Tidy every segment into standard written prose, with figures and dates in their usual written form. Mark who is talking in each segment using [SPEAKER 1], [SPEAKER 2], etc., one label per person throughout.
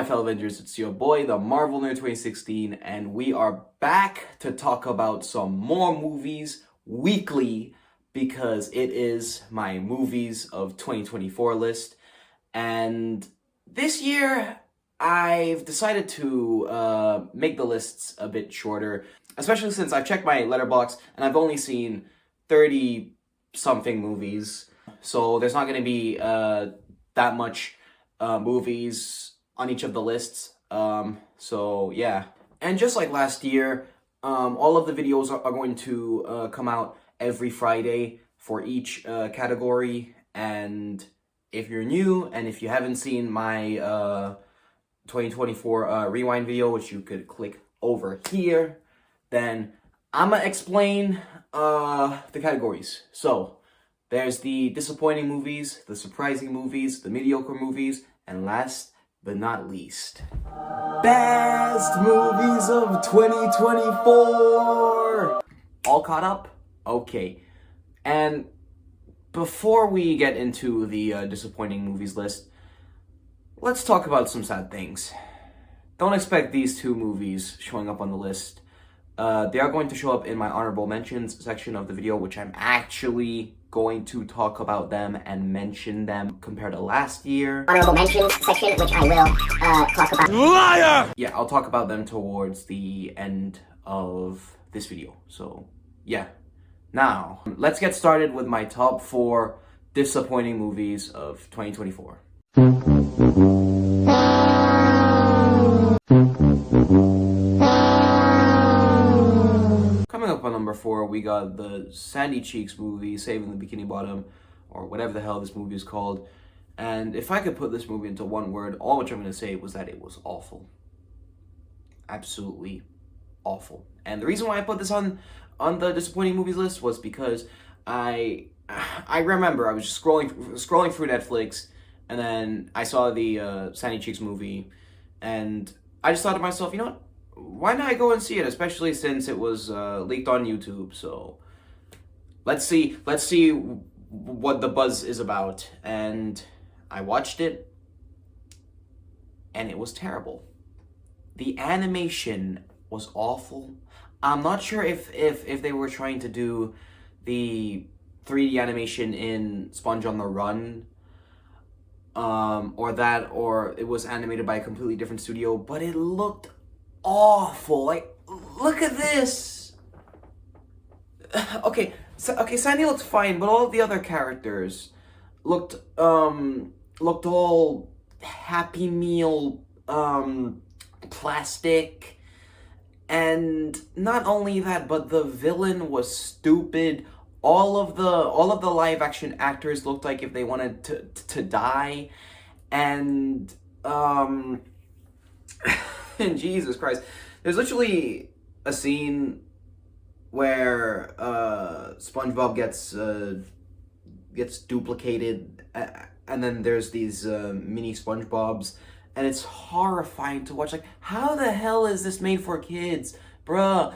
[SPEAKER 1] fellow Avengers, it's your boy, the Marvel Nerd 2016, and we are back to talk about some more movies weekly because it is my movies of 2024 list. And this year, I've decided to make the lists a bit shorter, especially since I've checked my letterbox and I've only seen 30-something movies. So there's not going to be that much movies on each of the lists. So yeah. And just like last year, all of the videos are going to come out every Friday for each category. And if you're new and if you haven't seen my 2024 rewind video, which you could click over here, then I'm gonna explain the categories. So there's the disappointing movies, the surprising movies, the mediocre movies, and last but not least, best movies of 2024! All caught up? Okay. And before we get into the disappointing movies list, let's talk about some sad things. Don't expect these two movies showing up on the list. They are going to show up in my honorable mentions section of the video, which I'm actually going to talk about them and mention them compared to last year.
[SPEAKER 2] Honorable mentions section, which I will talk about.
[SPEAKER 1] Liar! Yeah, I'll talk about them towards the end of this video. So, yeah. Now, let's get started with my top 4 disappointing movies of 2024. Coming up on number 4, we got the Sandy Cheeks movie, Saving the Bikini Bottom, or whatever the hell this movie is called. And if I could put this movie into one word, all which I'm going to say was that it was awful. Absolutely awful. And the reason why I put this on the disappointing movies list was because I remember I was just scrolling through Netflix, and then I saw the Sandy Cheeks movie, and I just thought to myself, you know what? Why not go and see it, especially since it was leaked on YouTube. So let's see what the buzz is about. And I watched it, and it was terrible. The animation was awful. I'm not sure if they were trying to do the 3D animation in Sponge on the Run, or it was animated by a completely different studio, but it looked awful. Like, look at this. Okay, Sandy looked fine, but all of the other characters looked all Happy Meal plastic. And not only that, but the villain was stupid. All of the live action actors looked like if they wanted to die. And Jesus Christ. There's literally a scene where SpongeBob gets duplicated, and then there's these mini SpongeBobs, and it's horrifying to watch. Like, how the hell is this made for kids? Bruh,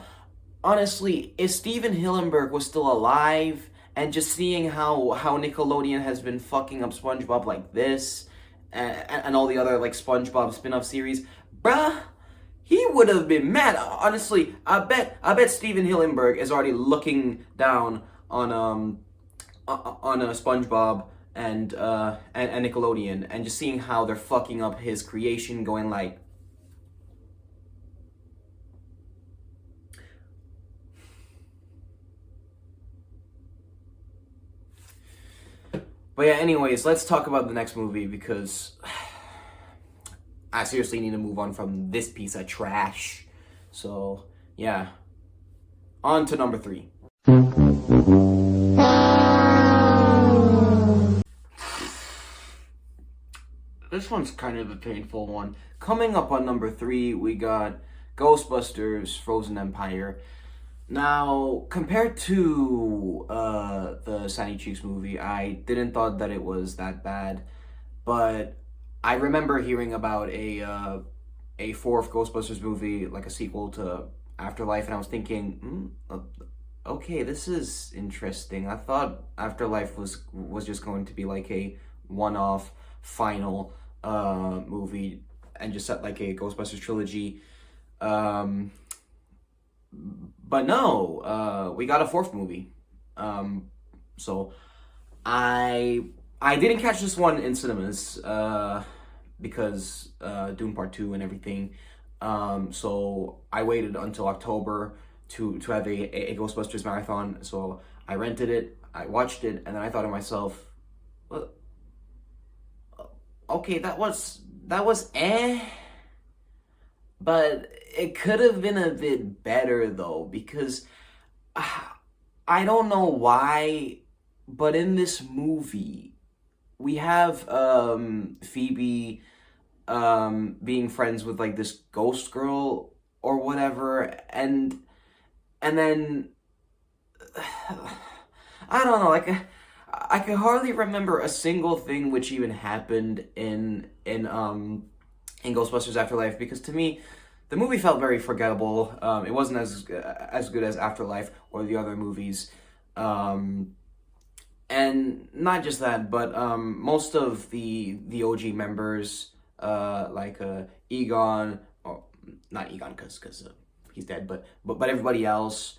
[SPEAKER 1] honestly, if Steven Hillenburg was still alive, and just seeing how Nickelodeon has been fucking up SpongeBob like this, and all the other, like, SpongeBob spin-off series, bruh, he would have been mad. Honestly, I bet Steven Hillenburg is already looking down on SpongeBob and Nickelodeon, and just seeing how they're fucking up his creation, going like, but yeah, anyways, let's talk about the next movie, because I seriously need to move on from this piece of trash. So, yeah. On to number 3. This one's kind of a painful one. Coming up on number 3, we got Ghostbusters Frozen Empire. Now, compared to the Sandy Cheeks movie, I didn't thought that it was that bad, but I remember hearing about a fourth Ghostbusters movie, like a sequel to Afterlife, and I was thinking, okay, this is interesting. I thought Afterlife was just going to be like a one-off final movie and just set like a Ghostbusters trilogy. But no, we got a fourth movie. So I didn't catch this one in cinemas because Dune Part 2 and everything. So I waited until October to have a Ghostbusters marathon. So I rented it, I watched it, and then I thought to myself, well, okay, that was but it could have been a bit better though, because I don't know why, but in this movie we have Phoebe being friends with like this ghost girl or whatever, and then I don't know, like I can hardly remember a single thing which even happened in Ghostbusters Afterlife, because to me the movie felt very forgettable. It wasn't as good as Afterlife or the other movies. And not just that, but most of the OG members, like Egon, or not Egon, because he's dead, but everybody else,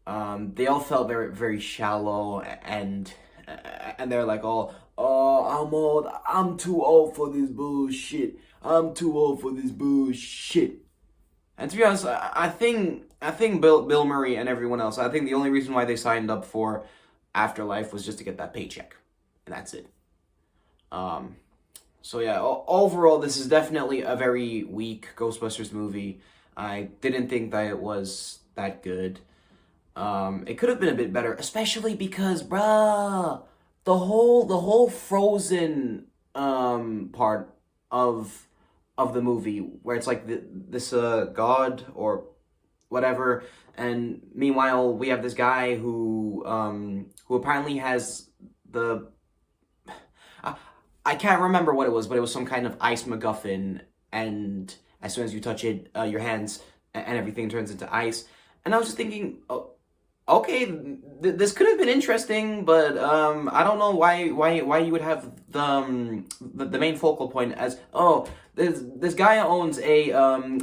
[SPEAKER 1] they all felt very very shallow, and they're like, oh, I'm old, I'm too old for this bullshit, I'm too old for this bullshit. And to be honest, I think Bill Murray and everyone else, I think the only reason why they signed up for Afterlife was just to get that paycheck, and that's it. So yeah, overall, this is definitely a very weak Ghostbusters movie. I didn't think that it was that good. It could have been a bit better, especially because, bruh, the whole Frozen part of the movie, where it's like this god or whatever, and meanwhile we have this guy who apparently has the I can't remember what it was, but it was some kind of ice MacGuffin, and as soon as you touch it, your hands and everything turns into ice. And I was just thinking, oh, okay, this could have been interesting, but I don't know why you would have the main focal point as, oh, this guy owns a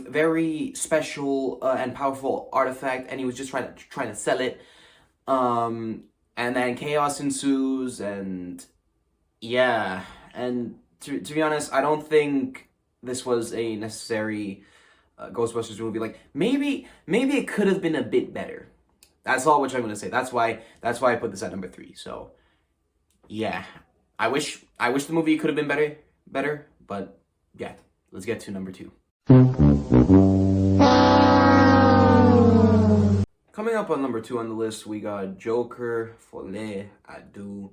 [SPEAKER 1] very special and powerful artifact, and he was just trying to sell it, and then chaos ensues, and yeah, and to be honest, I don't think this was a necessary Ghostbusters movie. Like, maybe it could have been a bit better. That's all which I'm gonna say. That's why I put this at number 3. So yeah, I wish the movie could have been better, but yeah, let's get to number 2. Coming up on number 2 on the list, we got Joker, Folie à Deux.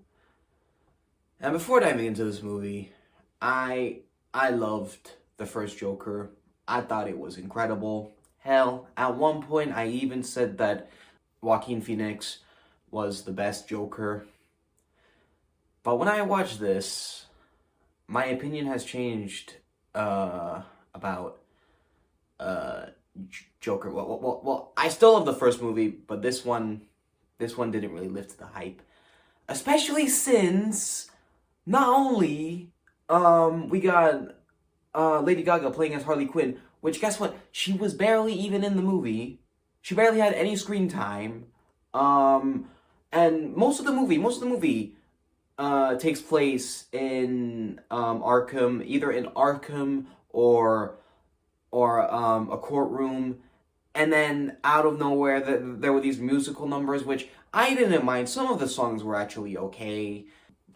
[SPEAKER 1] And before diving into this movie, I loved the first Joker. I thought it was incredible. Hell, at one point I even said that Joaquin Phoenix was the best Joker. But when I watched this, my opinion has changed about Joker. Well, I still love the first movie, but this one didn't really live to the hype. Especially since not only we got Lady Gaga playing as Harley Quinn, which, guess what? She was barely even in the movie. She barely had any screen time. And most of the movie takes place in Arkham, either in Arkham or a courtroom. And then out of nowhere, there were these musical numbers, which I didn't mind. Some of the songs were actually okay,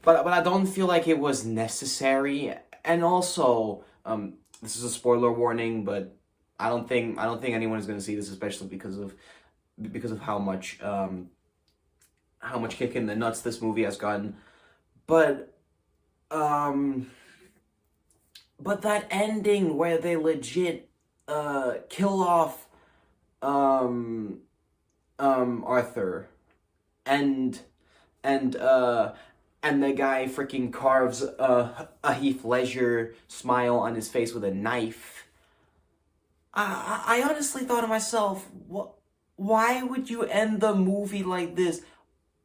[SPEAKER 1] but I don't feel like it was necessary. And also, this is a spoiler warning, but I don't think anyone is going to see this, especially because of how much kick in the nuts this movie has gotten. But that ending where they legit kill off Arthur and the guy freaking carves a Heath Ledger smile on his face with a knife. I honestly thought to myself, why would you end the movie like this?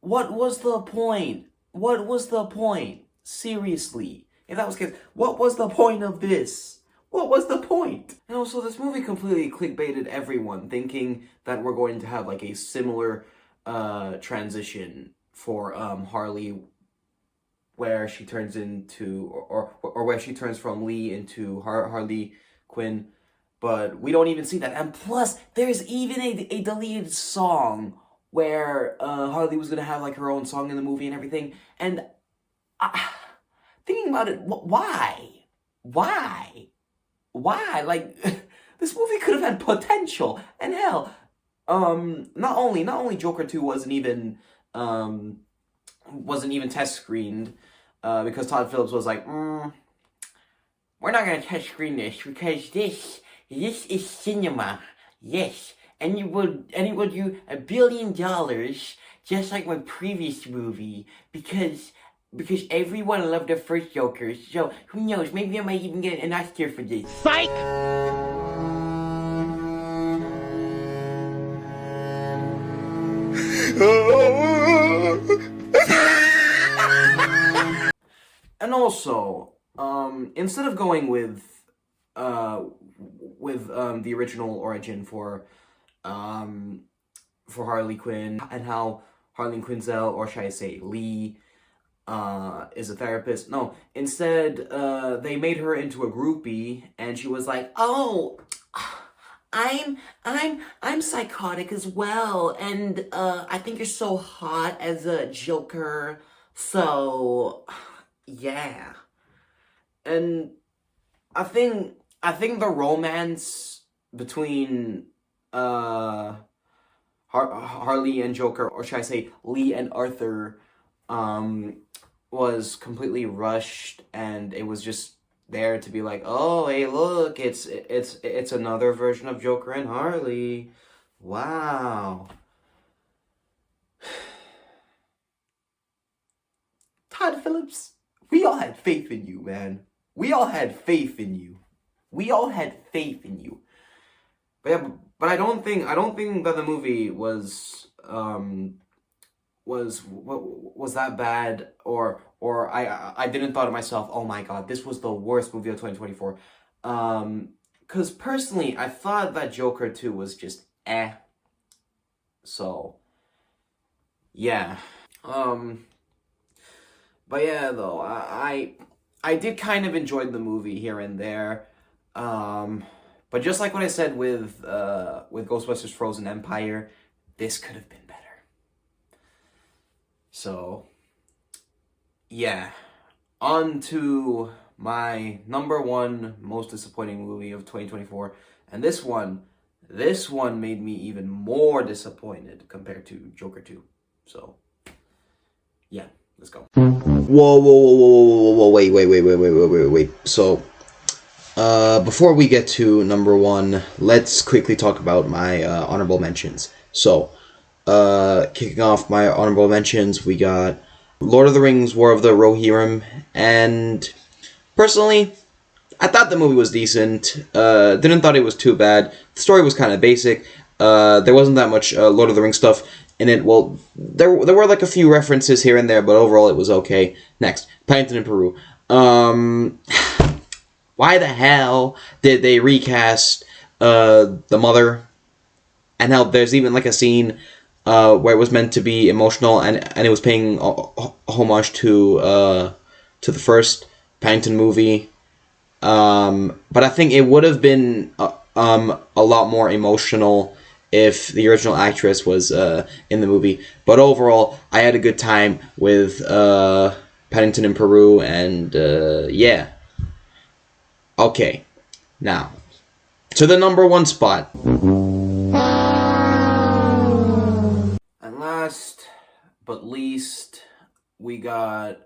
[SPEAKER 1] What was the point? What was the point? Seriously. If that was the case, what was the point of this? What was the point? And also, this movie completely clickbaited everyone, thinking that we're going to have like a similar transition for Harley, where she turns into or where she turns from Lee into Harley Quinn, but we don't even see that. And plus, there's even a deleted song where Harley was gonna have like her own song in the movie and everything. And thinking about it, why? Like, this movie could have had potential. And hell, not only Joker 2 wasn't even test screened, because Todd Phillips was like, we're not gonna test screen this because this is cinema. Yes, and it will do $1 billion, just like my previous movie, because everyone loved the first Joker. So who knows? Maybe I might even get an Oscar for this.
[SPEAKER 3] Psych!
[SPEAKER 1] And also, instead of going with the original origin for Harley Quinn and how Harley Quinzel, or should I say Lee, is a therapist. No, instead, they made her into a groupie, and she was like, "Oh, I'm psychotic as well, and I think you're so hot as a Joker, so yeah." And I think the romance between Harley and Joker, or should I say Lee and Arthur, was completely rushed, and it was just there to be like, oh, hey, look, it's another version of Joker and Harley. Wow. Todd Phillips, we all had faith in you, man. We all had faith in you. But yeah, but I don't think that the movie was that bad, or I didn't thought to myself, oh my god, this was the worst movie of 2024. Cause personally, I thought that Joker 2 was just eh. So yeah. But yeah, though, I did kind of enjoy the movie here and there. But just like what I said with Ghostbusters Frozen Empire, this could have been better. So, yeah. On to my number one most disappointing movie of 2024. And this one made me even more disappointed compared to Joker 2. So, yeah, let's go.
[SPEAKER 4] Whoa, wait. So, before we get to number one, let's quickly talk about my honorable mentions. So, kicking off my honorable mentions, we got Lord of the Rings, War of the Rohirrim, and personally, I thought the movie was decent. Didn't thought it was too bad. The story was kind of basic. There wasn't that much Lord of the Rings stuff in it. Well, there were like a few references here and there, but overall it was okay. Next, Paddington in Peru. Why the hell did they recast the mother? And how there's even like a scene where it was meant to be emotional, and it was paying homage to the first Paddington movie. But I think it would have been a lot more emotional if the original actress was in the movie. But overall, I had a good time with Paddington in Peru, and yeah. Okay, now to the number one spot.
[SPEAKER 1] And last but least, we got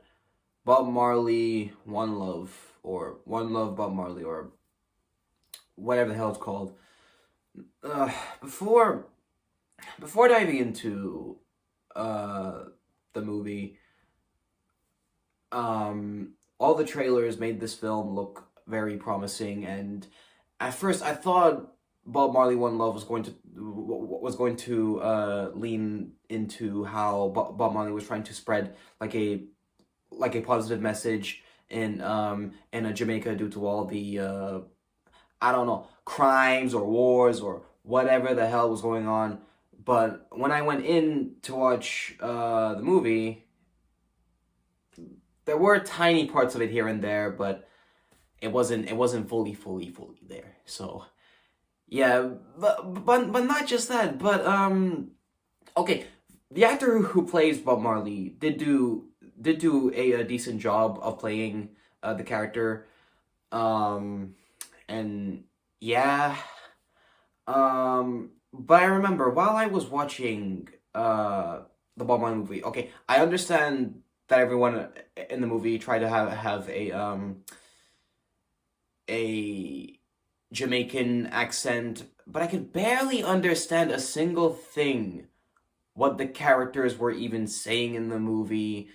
[SPEAKER 1] Bob Marley, One Love, or One Love Bob Marley, or whatever the hell it's called. Before diving into the movie, all the trailers made this film look very promising, and at first I thought Bob Marley One Love was going to lean into how Bob Marley was trying to spread like a positive message in Jamaica due to all the I don't know, crimes or wars or whatever the hell was going on. But when I went in to watch the movie, there were tiny parts of it here and there, but it wasn't fully there. So yeah, but not just that, but okay, the actor who plays Bob Marley did do a decent job of playing the character, and yeah, but I remember while I was watching the Bob Marley movie. Okay, I understand that everyone in the movie tried to have a Jamaican accent, but I could barely understand a single thing what the characters were even saying in the movie.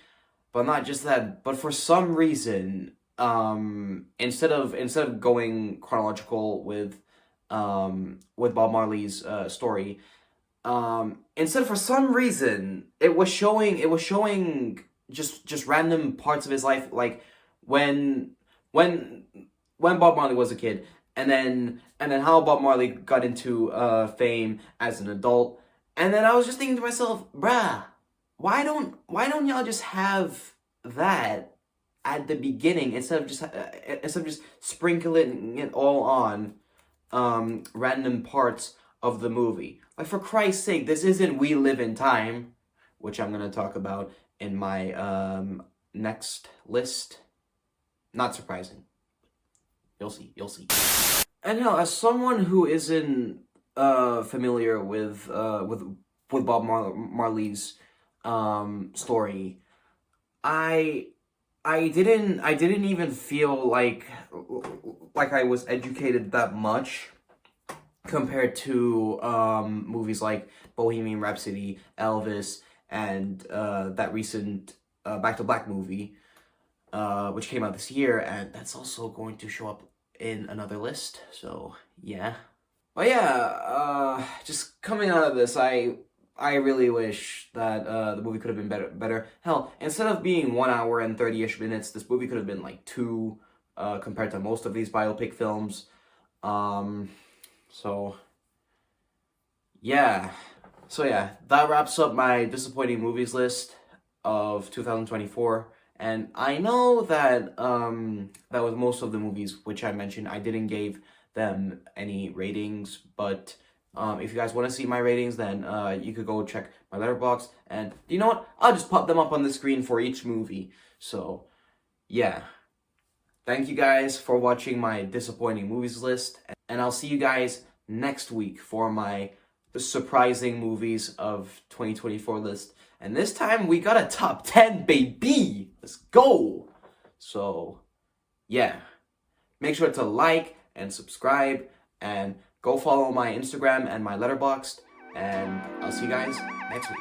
[SPEAKER 1] But not just that, but for some reason, instead of going chronological with Bob Marley's story, instead, for some reason, it was showing just random parts of his life, like when Bob Marley was a kid, and then how Bob Marley got into fame as an adult. And then I was just thinking to myself, bruh, why don't y'all just have that at the beginning instead of just sprinkling it all on random parts of the movie? Like, for Christ's sake, this isn't We Live in Time, which I'm gonna talk about in my next list. Not surprising. You'll see. And hell, as someone who isn't familiar with Bob Marley's story, I didn't even feel like I was educated that much compared to movies like Bohemian Rhapsody, Elvis, and that recent Back to Black movie, which came out this year, and that's also going to show up in another list. So yeah. But yeah, just coming out of this, I really wish that the movie could have been better. Hell, instead of being 1 hour and 30-ish minutes, this movie could have been like 2, compared to most of these biopic films. So yeah, that wraps up my disappointing movies list of 2024. And I know that that with most of the movies which I mentioned, I didn't give them any ratings, but if you guys want to see my ratings, then you could go check my letterbox, and you know what, I'll just pop them up on the screen for each movie. So yeah, thank you guys for watching my disappointing movies list, and I'll see you guys next week for my surprising movies of 2024 list. And this time we got a top 10, baby. Let's go. So yeah, make sure to like and subscribe, and go follow my Instagram and my letterboxd, and I'll see you guys next week.